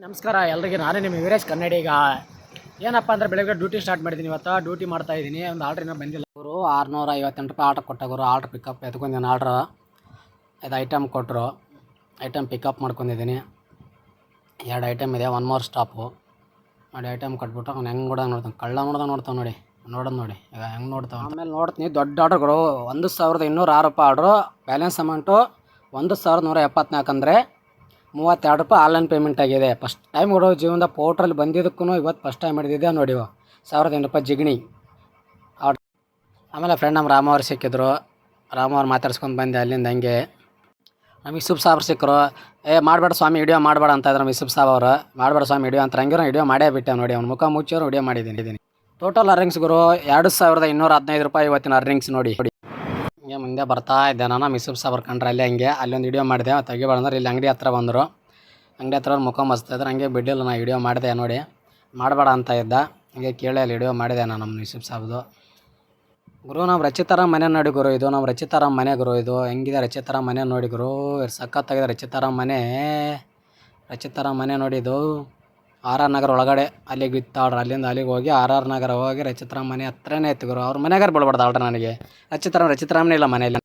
ನಮಸ್ಕಾರ ಎಲ್ರಿಗೆ, ನಾನೇ ನಿಮ್ಮ ವೀರೇಶ್ ಕನ್ನಡಿಗ. ಏನಪ್ಪ ಅಂದರೆ ಬೆಳಗ್ಗೆ ಡ್ಯೂಟಿ ಸ್ಟಾರ್ಟ್ ಮಾಡಿದ್ದೀನಿ. ಇವತ್ತು ಡ್ಯೂಟಿ ಮಾಡ್ತಾ ಇದ್ದೀನಿ. ಒಂದು ಆರ್ಡ್ರ್ ಇನ್ನೂ ಬಂದಿಲ್ಲ. ಅವರು 658 ರೂಪಾಯಿ ಆರ್ಡ್ರ್ ಕೊಟ್ಟಾಗರು. ಆರ್ಡ್ರ್ ಪಿಕಪ್ ಎತ್ಕೊಂಡಿದ್ದೀನಿ. ಆರ್ಡ್ರ್ ಇದು ಐಟಮ್ ಕೊಟ್ಟರು. ಐಟಮ್ ಪಿಕಪ್ ಮಾಡ್ಕೊಂಡಿದ್ದೀನಿ. 2 ಐಟಮ್ ಇದೆ, 1 ಮೋರ್ ಸ್ಟಾಪು ನೋಡಿ. ಐಟಮ್ ಕೊಟ್ಬಿಟ್ಟು ಅವ್ನು ಹೆಂಗೆ ನೋಡ್ತಾನೆ, ಕಳ್ಳ ನೋಡ್ತಾವೆ ನೋಡಿ. ನೋಡಿ ಈಗ ಹೆಂಗೆ ನೋಡ್ತಾವೆ. ಆಮೇಲೆ ನೋಡ್ತೀನಿ ದೊಡ್ಡ ಆರ್ಡ್ರ್ಗಳು 1206 ರೂಪಾಯಿ ಆರ್ಡ್ರು. ಬ್ಯಾಲೆನ್ಸ್ ಅಮೌಂಟು 1174 ಅಂದರೆ 32 ರೂಪಾಯಿ ಆನ್ಲೈನ್ ಪೇಮೆಂಟ್ ಆಗಿದೆ. ಫಸ್ಟ್ ಟೈಮ್ ಜೀವನದ ಪೋರ್ಟ್ರಲ್ಲಿ ಬಂದಿದ್ದಕ್ಕೂ ಇವತ್ತು ಫಸ್ಟ್ ಟೈಮ್ ಹಿಡಿದಿದ್ದೆ ನೋಡಿ. 1800 ರೂಪಾಯಿ ಜಿಗಣಿ ಆರ್ಡ್ರ್. ಆಮೇಲೆ ಫ್ರೆಂಡ್ ನಮ್ಮ ರಾಮ ಅವ್ರು ಸಿಕ್ಕಿದ್ರು. ರಾಮ ಅವ್ರು ಮಾತಾಡ್ಸ್ಕೊಂಡು ಬಂದೆ ಅಲ್ಲಿಂದ. ಹಂಗೆ ನಮಗೆ ಯೂಸುಫ್ ಸಾಬ್ರು ಸಿಕ್ಕರು. ಮಾಡಬೇಡ ಸ್ವಾಮಿ ವಿಡಿಯೋ ಮಾಡಬೇಡ ಅಂತ ಇದ್ರು. ಯೂಸುಫ್ ಸಾಬ್ ಅವರು ಮಾಡಬೇಡ ಸ್ವಾಮಿ ವಿಡಿಯೋ ಅಂತ ಹಂಗಿರೋ ವಿಡಿಯೋ ಮಾಡೇ ಬಿಟ್ಟೆ ನೋಡಿ. ಅವ್ನು ಮುಖ ಮುಚ್ಚೋರು ವಿಡಿಯೋ ಮಾಡಿದ್ದೀನಿ. ಟೋಟಲ್ ಅರ್ನಿಂಗ್ಸ್ ಗುರು 2215 ರೂಪಾಯಿ ಇವತ್ತಿನ ಅರ್ನಿಂಗ್ಸ್ ನೋಡಿ. ಹಿಂಗೆ ಮುಂದೆ ಬರ್ತಾ ಇದ್ದೆ ನಾನು. ಯೂಸುಫ್ ಸಾಬ್ರು ಕಂಡ್ರೆ ಅಲ್ಲಿ ಅಲ್ಲೊಂದು ವಿಡಿಯೋ ಮಾಡಿದೆ. ತೆಗಿಬೇಡ ಅಂದ್ರೆ ಇಲ್ಲಿ ಅಂಗಡಿ ಹತ್ರ ಬಂದರು. ಅಂಗಡಿ ಹತ್ರ ಮುಖ ಮಸ್ತಿದ್ರು. ಹಂಗೆ ಬಿಡ್ಡಿಲ್ಲ, ನಾನು ವಿಡಿಯೋ ಮಾಡಿದೆ ನೋಡಿ. ಮಾಡಬೇಡ ಅಂತ ಇದ್ದ. ಹಂಗೆ ಕೇಳಿ ಅಲ್ಲಿ ವಿಡಿಯೋ ಮಾಡಿದೆ ನಾನು ನಮ್ಮ ಯೂಸುಫ್ ಸಾಬ್ದು. ಗುರು ನಮ್ಮ ರಚಿತಾರಾಮ್ ಮನೆ ನೋಡಿ ಗುರು. ಇದು ನಮ್ಮ ರಚಿತಾರಾಮ್ ಮನೆ ಗುರು. ಇದು ಹೆಂಗಿದೆ ರಚಿತಾರಾಮ್ ಮನೆ ನೋಡಿ ಗುರು. ಸಖತ್ತಾಗಿದೆ ರಚಿತಾರಾಮ್ ಮನೆ ನೋಡಿ. ಇದು RR ನಗರ ಒಳಗಡೆ ಅಲ್ಲಿಗೆ ಇತ್ತು ಆರ್ಡ್ರ್. ಅಲ್ಲಿಂದ ಅಲ್ಲಿಗೆ ಹೋಗಿ RR ನಗರ ಹೋಗಿ ರಚಿತಾರಾಮ್ ಮನೆ ಹತ್ರನೇ ಇತ್ತು ಗುರು. ಅವ್ರ ಮನೆಗಾರು ಬಿಡ್ಬಾರ್ದು ಆರ್ಡ್ರ್ ನನಗೆ. ರಚಿತಾರಾಮ್ನೇ ಇಲ್ಲ ಮನೆಯಲ್ಲಿ.